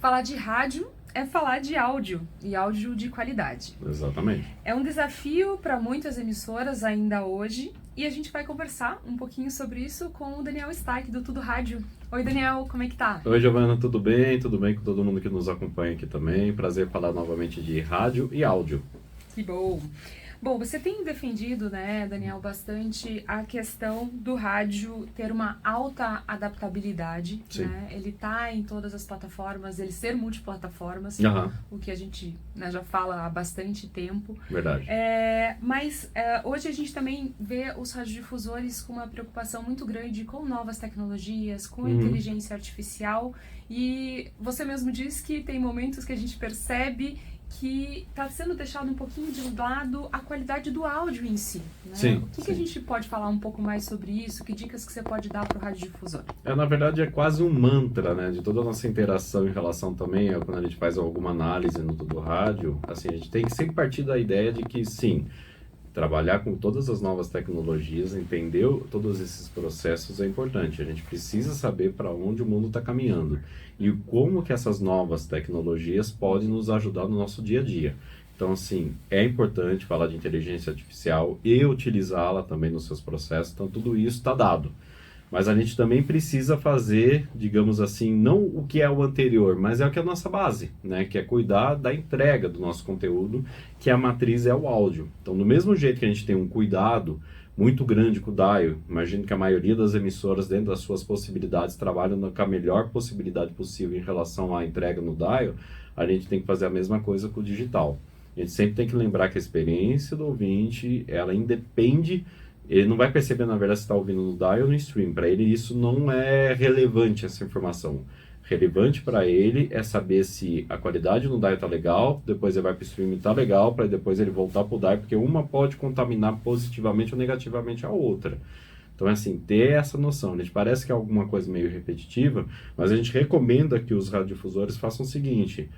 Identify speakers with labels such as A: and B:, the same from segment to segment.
A: Falar de rádio é falar de áudio, e áudio de qualidade.
B: Exatamente.
A: É um desafio para muitas emissoras ainda hoje, e a gente vai conversar um pouquinho sobre isso com o Daniel Stack, do Tudo Rádio. Oi, Daniel, como é que tá?
B: Oi, Giovana, tudo bem? Tudo bem com todo mundo que nos acompanha aqui também. Prazer falar novamente de rádio e áudio.
A: Que bom! Bom, você tem defendido, né, Daniel, bastante a questão do rádio ter uma alta adaptabilidade,
B: Sim.
A: né? Ele tá em todas as plataformas, ele ser multiplataformas,
B: Aham,
A: o que a gente, né, já fala há bastante tempo.
B: verdade.
A: Mas hoje a gente também vê os radiodifusores com uma preocupação muito grande com novas tecnologias, com inteligência artificial, e você mesmo disse que tem momentos que a gente percebe que está sendo deixado um pouquinho de lado a qualidade do áudio em si, né?
B: Sim,
A: O que a
B: sim.
A: gente pode falar um pouco mais sobre isso? Que dicas que você pode dar para o radiodifusor?
B: Na verdade, é quase um mantra, né? De toda a nossa interação em relação também, quando a gente faz alguma análise no Tudo Rádio, assim, a gente tem que sempre partir da ideia de que, sim, trabalhar com todas as novas tecnologias, entender todos esses processos é importante. A gente precisa saber para onde o mundo está caminhando e como que essas novas tecnologias podem nos ajudar no nosso dia a dia. Então, assim, é importante falar de inteligência artificial e utilizá-la também nos seus processos. Então, tudo isso está dado. Mas a gente também precisa fazer, digamos assim, não o que é o anterior, mas é o que é a nossa base, né? Que é cuidar da entrega do nosso conteúdo, que a matriz é o áudio. Então, do mesmo jeito que a gente tem um cuidado muito grande com o dial, imagino que a maioria das emissoras, dentro das suas possibilidades, trabalham com a melhor possibilidade possível em relação à entrega no dial, a gente tem que fazer a mesma coisa com o digital. A gente sempre tem que lembrar que a experiência do ouvinte, ela independe. Ele não vai perceber, na verdade, se está ouvindo no dial ou no stream. Para ele, isso não é relevante, essa informação. Relevante para ele é saber se a qualidade no dial está legal, depois ele vai para o stream e está legal, para depois ele voltar para o dial, porque uma pode contaminar positivamente ou negativamente a outra. Então, é assim, ter essa noção. A gente parece que é alguma coisa meio repetitiva, mas a gente recomenda que os radiodifusores façam o seguinte: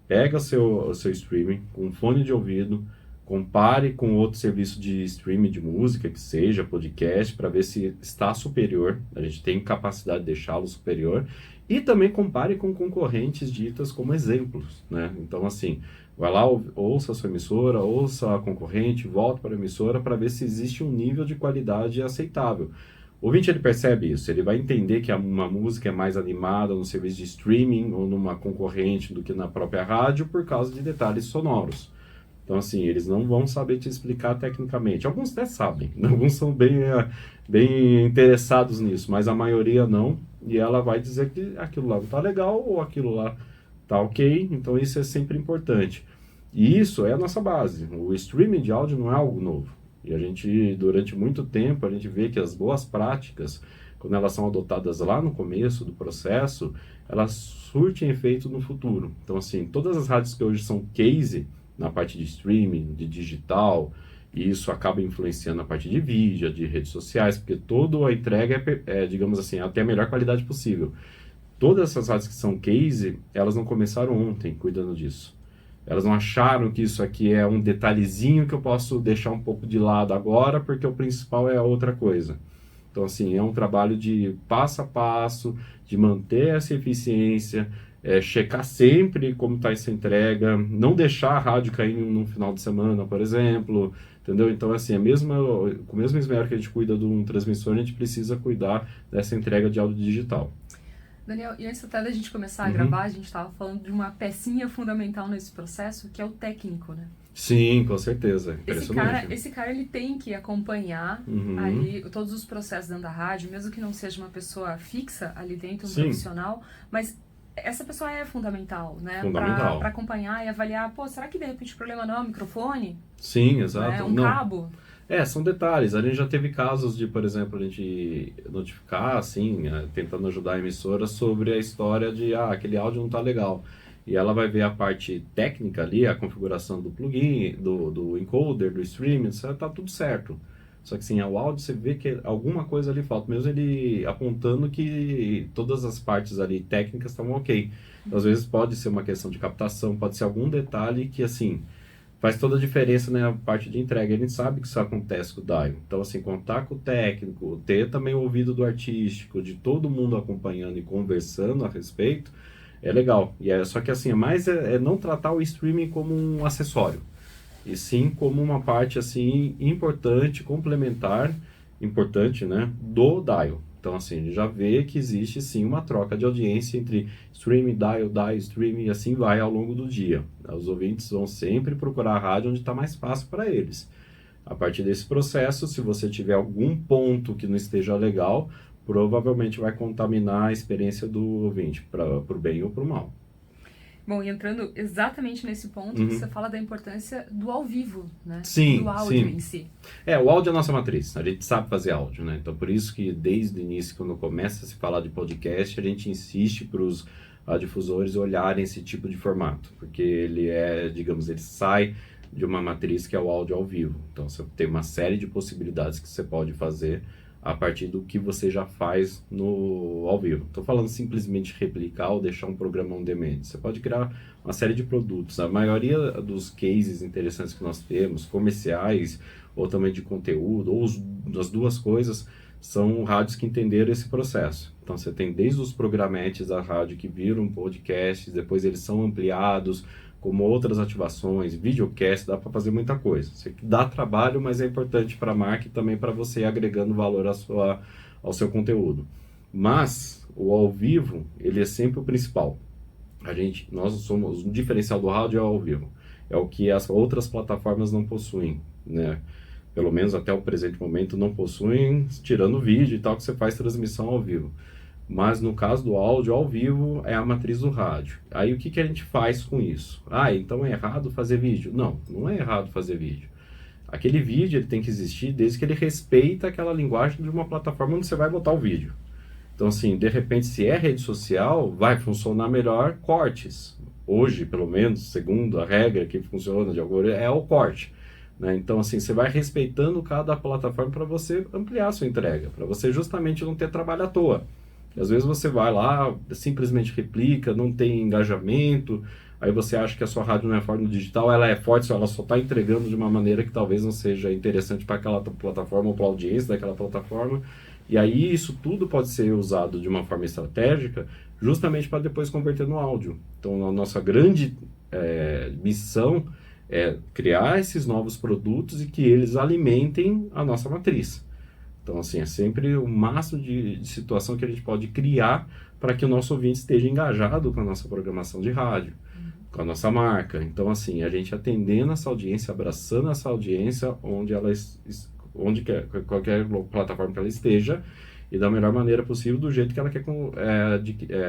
B: pega o seu streaming com um fone de ouvido, compare com outro serviço de streaming de música, que seja podcast, para ver se está superior. A gente tem capacidade de deixá-lo superior. E também compare com concorrentes ditas como exemplos, né? Então, assim, vai lá, ouça a sua emissora, ouça a concorrente, volta para a emissora para ver se existe um nível de qualidade aceitável. O ouvinte, ele percebe isso, ele vai entender que uma música é mais animada no serviço de streaming ou numa concorrente do que na própria rádio por causa de detalhes sonoros. Então, assim, eles não vão saber te explicar tecnicamente. Alguns até sabem, alguns são bem interessados nisso, mas a maioria não. E ela vai dizer que aquilo lá não está legal ou aquilo lá está ok. Então, isso é sempre importante. E isso é a nossa base. O streaming de áudio não é algo novo. E a gente, durante muito tempo, a gente vê que as boas práticas, quando elas são adotadas lá no começo do processo, elas surtem efeito no futuro. Então, assim, todas as rádios que hoje são case na parte de streaming, de digital, e isso acaba influenciando a parte de vídeo, de redes sociais, porque toda a entrega digamos assim, até a melhor qualidade possível. Todas essas rádios que são case, elas não começaram ontem cuidando disso. Elas não acharam que isso aqui é um detalhezinho que eu posso deixar um pouco de lado agora, porque o principal é a outra coisa. Então, assim, é um trabalho de passo a passo, de manter essa eficiência, checar sempre como está essa entrega, não deixar a rádio cair no final de semana, por exemplo, entendeu? Então, assim, com o mesmo esmero que a gente cuida de um transmissor, a gente precisa cuidar dessa entrega de áudio digital.
A: Daniel, e antes até da gente começar a
B: Uhum.
A: gravar, a gente estava falando de uma pecinha fundamental nesse processo, que é o técnico, né?
B: Sim, com certeza. Impressionante.
A: Esse cara ele tem que acompanhar
B: Uhum.
A: ali todos os processos dentro da rádio, mesmo que não seja uma pessoa fixa ali dentro, um
B: Sim.
A: profissional, mas essa pessoa é fundamental, né?
B: Fundamental.
A: Para acompanhar e avaliar, pô, será que de repente o problema não é o microfone?
B: Sim,
A: Né?
B: exato.
A: Um cabo?
B: São detalhes. A gente já teve casos de, por exemplo, a gente notificar, assim, tentando ajudar a emissora sobre a história de, aquele áudio não tá legal. E ela vai ver a parte técnica ali, a configuração do plugin, do encoder, do streaming, etc, tá tudo certo. Só que, sim, o áudio você vê que alguma coisa ali falta, mesmo ele apontando que todas as partes ali técnicas estavam ok. Então, às vezes pode ser uma questão de captação, pode ser algum detalhe que, assim, faz toda a diferença na parte de entrega. A gente sabe que isso acontece com o dial. Então, assim, contar com o técnico, ter também o ouvido do artístico, de todo mundo acompanhando e conversando a respeito, é legal. Só que assim, é não tratar o streaming como um acessório, e sim como uma parte assim importante, complementar, importante, né, do dial. Então assim, ele já vê que existe sim uma troca de audiência entre streaming, dial, streaming, e assim vai ao longo do dia. Os ouvintes vão sempre procurar a rádio onde está mais fácil para eles. A partir desse processo, se você tiver algum ponto que não esteja legal, provavelmente vai contaminar a experiência do ouvinte, para o bem ou para o mal.
A: Bom, e entrando exatamente nesse ponto, você fala da importância do ao vivo, né?
B: Sim,
A: do áudio
B: sim.
A: em si.
B: O áudio é a nossa matriz, a gente sabe fazer áudio, né? Então, por isso que desde o início, quando começa a se falar de podcast, a gente insiste para os difusores olharem esse tipo de formato, porque ele ele sai de uma matriz que é o áudio ao vivo. Então, você tem uma série de possibilidades que você pode fazer a partir do que você já faz no ao vivo. Estou falando simplesmente replicar ou deixar um programa on demand. Você pode criar uma série de produtos. A maioria dos cases interessantes que nós temos, comerciais ou também de conteúdo, ou as duas coisas, são rádios que entenderam esse processo. Então você tem desde os programetes da rádio que viram podcasts, depois eles são ampliados, como outras ativações, videocast, dá para fazer muita coisa. Isso aqui dá trabalho, mas é importante para a marca e também para você ir agregando valor ao seu conteúdo. Mas o ao vivo, ele é sempre o principal. Nós somos, o diferencial do rádio é o ao vivo. É o que as outras plataformas não possuem, né? Pelo menos até o presente momento não possuem, tirando o vídeo e tal, que você faz transmissão ao vivo. Mas no caso do áudio, ao vivo, é a matriz do rádio. Aí o que a gente faz com isso? Então é errado fazer vídeo? Não, não é errado fazer vídeo. Aquele vídeo ele tem que existir desde que ele respeita aquela linguagem de uma plataforma onde você vai botar o vídeo. Então assim, de repente, se é rede social, vai funcionar melhor cortes. Hoje, pelo menos, segundo a regra que funciona de algoritmo, é o corte. Né? Então assim, você vai respeitando cada plataforma para você ampliar a sua entrega, para você justamente não ter trabalho à toa. Às vezes você vai lá, simplesmente replica, não tem engajamento, aí você acha que a sua rádio não é forte no digital, ela é forte, ela só está entregando de uma maneira que talvez não seja interessante para aquela plataforma ou para a audiência daquela plataforma. E aí isso tudo pode ser usado de uma forma estratégica, justamente para depois converter no áudio. Então a nossa grande missão é criar esses novos produtos e que eles alimentem a nossa matriz. Então, assim, é sempre o máximo de situação que a gente pode criar para que o nosso ouvinte esteja engajado com a nossa programação de rádio, com a nossa marca. Então, assim, a gente atendendo essa audiência, abraçando essa audiência qualquer plataforma que ela esteja, e da melhor maneira possível, do jeito que ela quer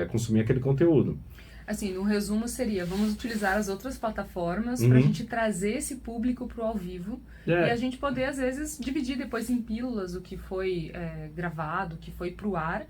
B: consumir aquele conteúdo.
A: Assim, no resumo seria, vamos utilizar as outras plataformas para a gente trazer esse público para o ao vivo e a gente poder, às vezes, dividir depois em pílulas o que foi gravado, o que foi para o ar,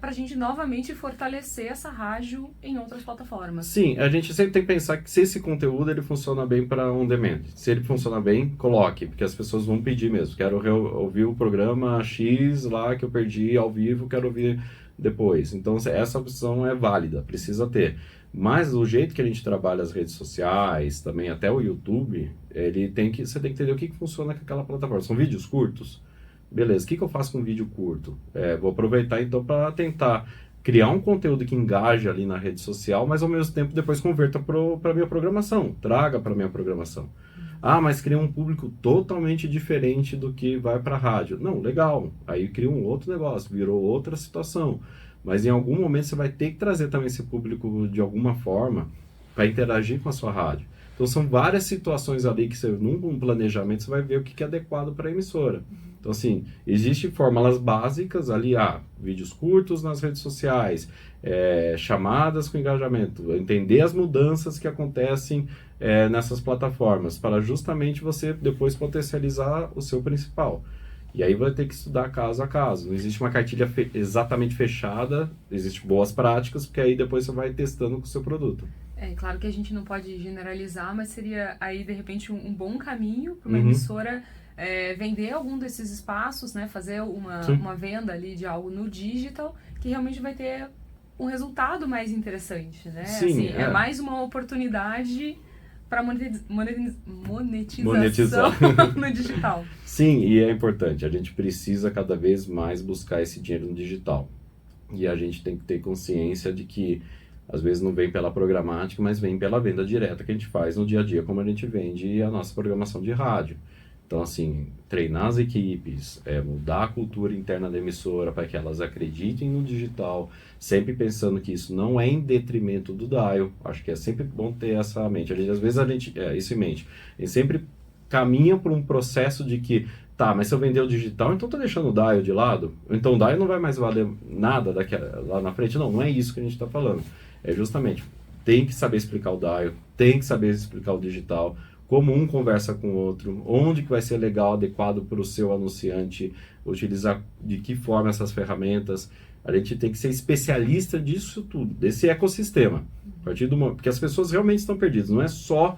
A: para a gente novamente fortalecer essa rádio em outras plataformas.
B: Sim, a gente sempre tem que pensar que se esse conteúdo ele funciona bem para on demand. Se ele funciona bem, coloque, porque as pessoas vão pedir mesmo. Quero ouvir o programa X lá que eu perdi ao vivo, quero ouvir depois. Então essa opção é válida, precisa ter. Mas o jeito que a gente trabalha as redes sociais, também até o YouTube, você tem que entender o que funciona com aquela plataforma. São vídeos curtos? Beleza, o que eu faço com vídeo curto? Vou aproveitar então para tentar criar um conteúdo que engaje ali na rede social, mas ao mesmo tempo depois converta para a minha programação, traga para a minha programação. Mas cria um público totalmente diferente do que vai para a rádio. Não, legal. Aí cria um outro negócio, virou outra situação. Mas em algum momento você vai ter que trazer também esse público de alguma forma para interagir com a sua rádio. Então são várias situações ali que você, num planejamento, você vai ver o que é adequado para a emissora. Então assim, existem fórmulas básicas ali, vídeos curtos nas redes sociais, chamadas com engajamento, entender as mudanças que acontecem nessas plataformas, para justamente você depois potencializar o seu principal. E aí vai ter que estudar caso a caso. Não existe uma cartilha exatamente fechada, existem boas práticas, porque aí depois você vai testando com o seu produto.
A: Claro que a gente não pode generalizar, mas seria aí de repente um bom caminho para uma emissora vender algum desses espaços, né? Fazer uma venda ali de algo no digital, que realmente vai ter um resultado mais interessante, né?
B: Sim,
A: assim, é mais uma oportunidade para monetização no digital.
B: Sim, e é importante, a gente precisa cada vez mais buscar esse dinheiro no digital. E a gente tem que ter consciência de que Às vezes não vem pela programática, mas vem pela venda direta que a gente faz no dia a dia, como a gente vende a nossa programação de rádio. Então, assim, treinar as equipes, mudar a cultura interna da emissora para que elas acreditem no digital, sempre pensando que isso não é em detrimento do dial. Acho que é sempre bom ter essa mente. Às vezes isso em mente. A gente sempre caminha por um processo de que, tá, mas se eu vender o digital, então tô deixando o dial de lado? Então o dial não vai mais valer nada lá na frente? Não, não é isso que a gente está falando. É justamente, tem que saber explicar o dial, tem que saber explicar o digital, como um conversa com o outro, onde que vai ser legal, adequado para o seu anunciante, utilizar de que forma essas ferramentas. A gente tem que ser especialista disso tudo, desse ecossistema. A partir do momento, porque as pessoas realmente estão perdidas, não é só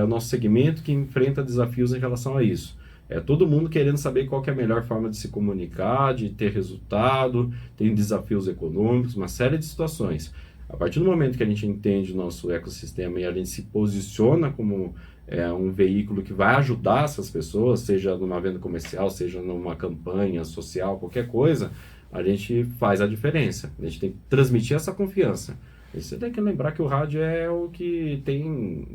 B: o nosso segmento que enfrenta desafios em relação a isso. É todo mundo querendo saber qual que é a melhor forma de se comunicar, de ter resultado, tem desafios econômicos, uma série de situações. A partir do momento que a gente entende o nosso ecossistema e a gente se posiciona como um veículo que vai ajudar essas pessoas, seja numa venda comercial, seja numa campanha social, qualquer coisa, a gente faz a diferença. A gente tem que transmitir essa confiança. E você tem que lembrar que o rádio é o que tem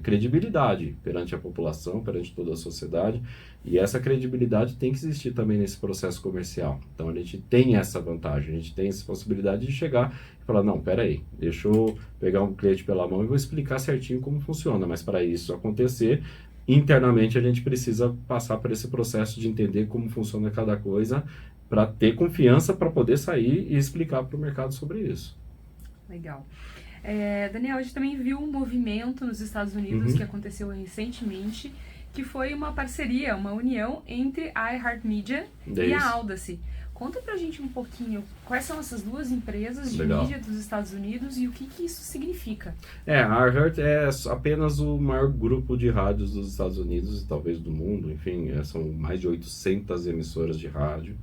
B: credibilidade perante a população, perante toda a sociedade, e essa credibilidade tem que existir também nesse processo comercial. Então a gente tem essa vantagem, a gente tem essa possibilidade de chegar e falar, não, peraí, deixa eu pegar um cliente pela mão e vou explicar certinho como funciona, mas para isso acontecer, internamente a gente precisa passar por esse processo de entender como funciona cada coisa, para ter confiança para poder sair e explicar para o mercado sobre isso.
A: Legal. Daniel, a gente também viu um movimento nos Estados Unidos que aconteceu recentemente, que foi uma parceria, uma união entre a iHeartMedia e a Audacy. Conta pra gente um pouquinho quais são essas duas empresas de mídia dos Estados Unidos e o que isso significa.
B: A iHeart é apenas o maior grupo de rádios dos Estados Unidos e talvez do mundo. Enfim, são mais de 800 emissoras de rádio.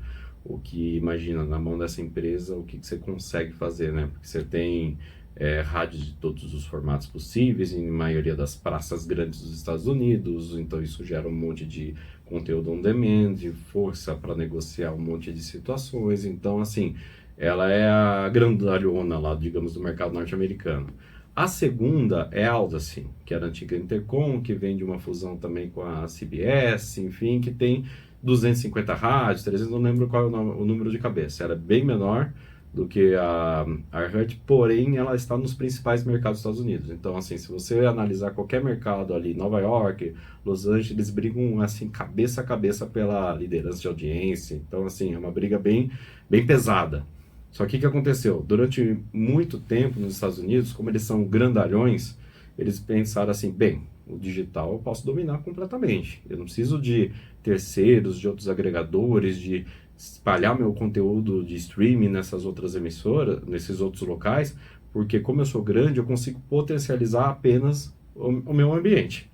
B: O que, imagina, na mão dessa empresa, o que você consegue fazer, né? Porque você tem rádios de todos os formatos possíveis, em maioria das praças grandes dos Estados Unidos, então isso gera um monte de conteúdo on demand, de força para negociar um monte de situações. Então, assim, ela é a grandalhona lá, digamos, do mercado norte-americano. A segunda é a Audacy, que era a antiga Intercom, que vem de uma fusão também com a CBS, enfim, que tem 250 rádios, 300, não lembro qual é o número de cabeça, era bem menor do que a iHeart, porém ela está nos principais mercados dos Estados Unidos. Então, assim, se você analisar qualquer mercado ali, Nova York, Los Angeles, eles brigam assim, cabeça a cabeça pela liderança de audiência. Então, assim, é uma briga bem pesada. Só que o que aconteceu? Durante muito tempo nos Estados Unidos, como eles são grandalhões, eles pensaram assim, bem, o digital eu posso dominar completamente. Eu não preciso de terceiros, de outros agregadores, de espalhar meu conteúdo de streaming nessas outras emissoras, nesses outros locais, porque como eu sou grande, eu consigo potencializar apenas o meu ambiente.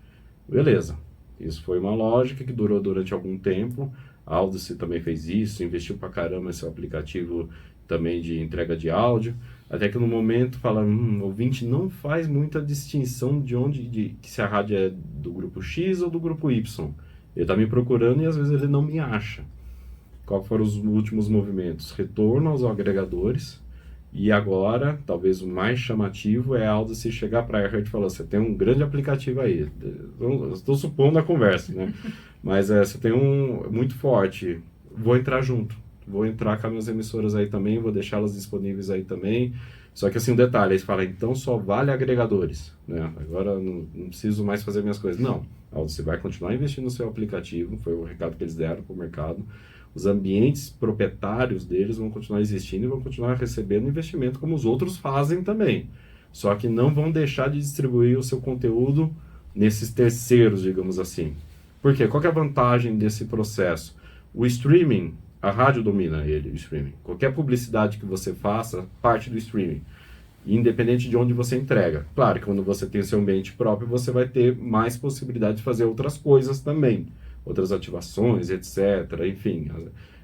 B: Beleza. Isso foi uma lógica que durou durante algum tempo. A Audacy também fez isso, investiu pra caramba nesse aplicativo também de entrega de áudio, até que no momento fala, o ouvinte não faz muita distinção que se a rádio é do grupo X ou do grupo Y. Ele está me procurando e às vezes ele não me acha. Quais foram os últimos movimentos? Retorno aos agregadores, e agora, talvez o mais chamativo é a Audacy chegar para a iHeart e falar, você tem um grande aplicativo aí. Estou supondo a conversa, né? Mas você tem um muito forte, vou entrar junto. Vou entrar com as minhas emissoras aí também, vou deixá-las disponíveis aí também. Só que assim, um detalhe, aí você fala, então só vale agregadores, né? Agora não preciso mais fazer minhas coisas. Não, a Audacy vai continuar investindo no seu aplicativo, foi o recado que eles deram para o mercado. Os ambientes proprietários deles vão continuar existindo e vão continuar recebendo investimento como os outros fazem também. Só que não vão deixar de distribuir o seu conteúdo nesses terceiros, digamos assim. Por quê? Qual que é a vantagem desse processo? O streaming, a rádio domina ele, o streaming. Qualquer publicidade que você faça, parte do streaming. Independente de onde você entrega. Claro que quando você tem o seu ambiente próprio, você vai ter mais possibilidade de fazer outras coisas também. Outras ativações, etc. Enfim,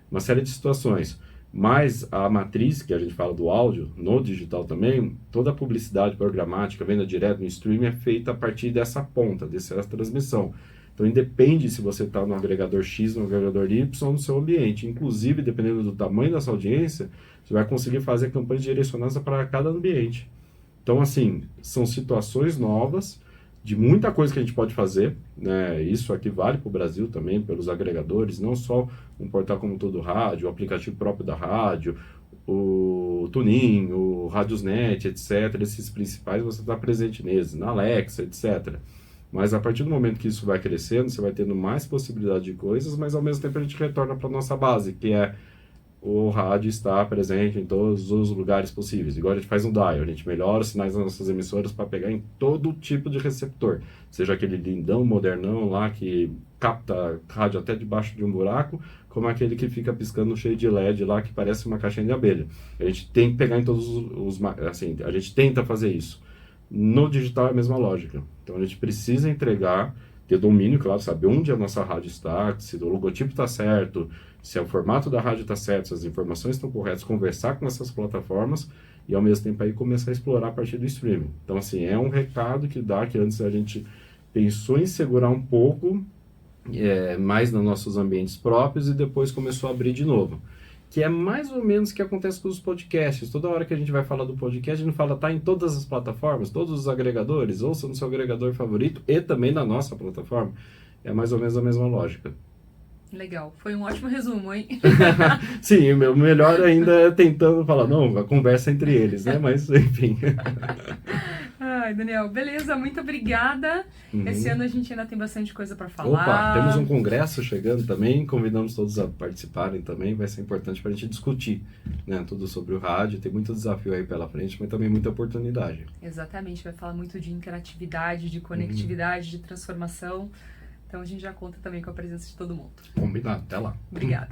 B: uma série de situações. Mas a matriz, que a gente fala do áudio, no digital também, toda a publicidade programática, venda direta no streaming, é feita a partir dessa ponta, dessa transmissão. Então, independe se você está no agregador X, no agregador Y, ou no seu ambiente. Inclusive, dependendo do tamanho da sua audiência, você vai conseguir fazer campanhas direcionadas para cada ambiente. Então, assim, são situações novas, de muita coisa que a gente pode fazer, né? Isso aqui vale para o Brasil também, pelos agregadores, não só um portal como Todo Rádio, o aplicativo próprio da rádio, o TuneIn, o Radiosnet, etc. Esses principais, você está presente neles, na Alexa, etc. Mas a partir do momento que isso vai crescendo, você vai tendo mais possibilidade de coisas, mas ao mesmo tempo a gente retorna para a nossa base, que é o rádio estar presente em todos os lugares possíveis. Igual a gente faz um dial, a gente melhora os sinais das nossas emissoras para pegar em todo tipo de receptor. Seja aquele lindão, modernão lá que capta rádio até debaixo de um buraco, como aquele que fica piscando cheio de LED lá que parece uma caixinha de abelha. A gente tem que pegar em todos assim, a gente tenta fazer isso. No digital é a mesma lógica. Então a gente precisa entregar, ter domínio, claro, saber onde a nossa rádio está, se o logotipo está certo, se o formato da rádio está certo, se as informações estão corretas, conversar com essas plataformas e ao mesmo tempo aí começar a explorar a partir do streaming. Então assim, é um recado que dá, que antes a gente pensou em segurar um pouco mais nos nossos ambientes próprios e depois começou a abrir de novo. Que é mais ou menos o que acontece com os podcasts. Toda hora que a gente vai falar do podcast, a gente fala, tá em todas as plataformas, todos os agregadores, ouça no seu agregador favorito e também na nossa plataforma. É mais ou menos a mesma lógica.
A: Legal, foi um ótimo resumo, hein?
B: Sim, o melhor ainda é tentando falar, não, a conversa entre eles, né? Mas, enfim.
A: Ai, Daniel, beleza, muito obrigada. Esse ano a gente ainda tem bastante coisa para falar.
B: Opa, temos um congresso chegando também, convidamos todos a participarem também, vai ser importante para a gente discutir, né, tudo sobre o rádio, tem muito desafio aí pela frente, mas também muita oportunidade.
A: Exatamente, vai falar muito de interatividade, de conectividade, de transformação, então a gente já conta também com a presença de todo mundo.
B: Combinado, até lá.
A: Obrigada.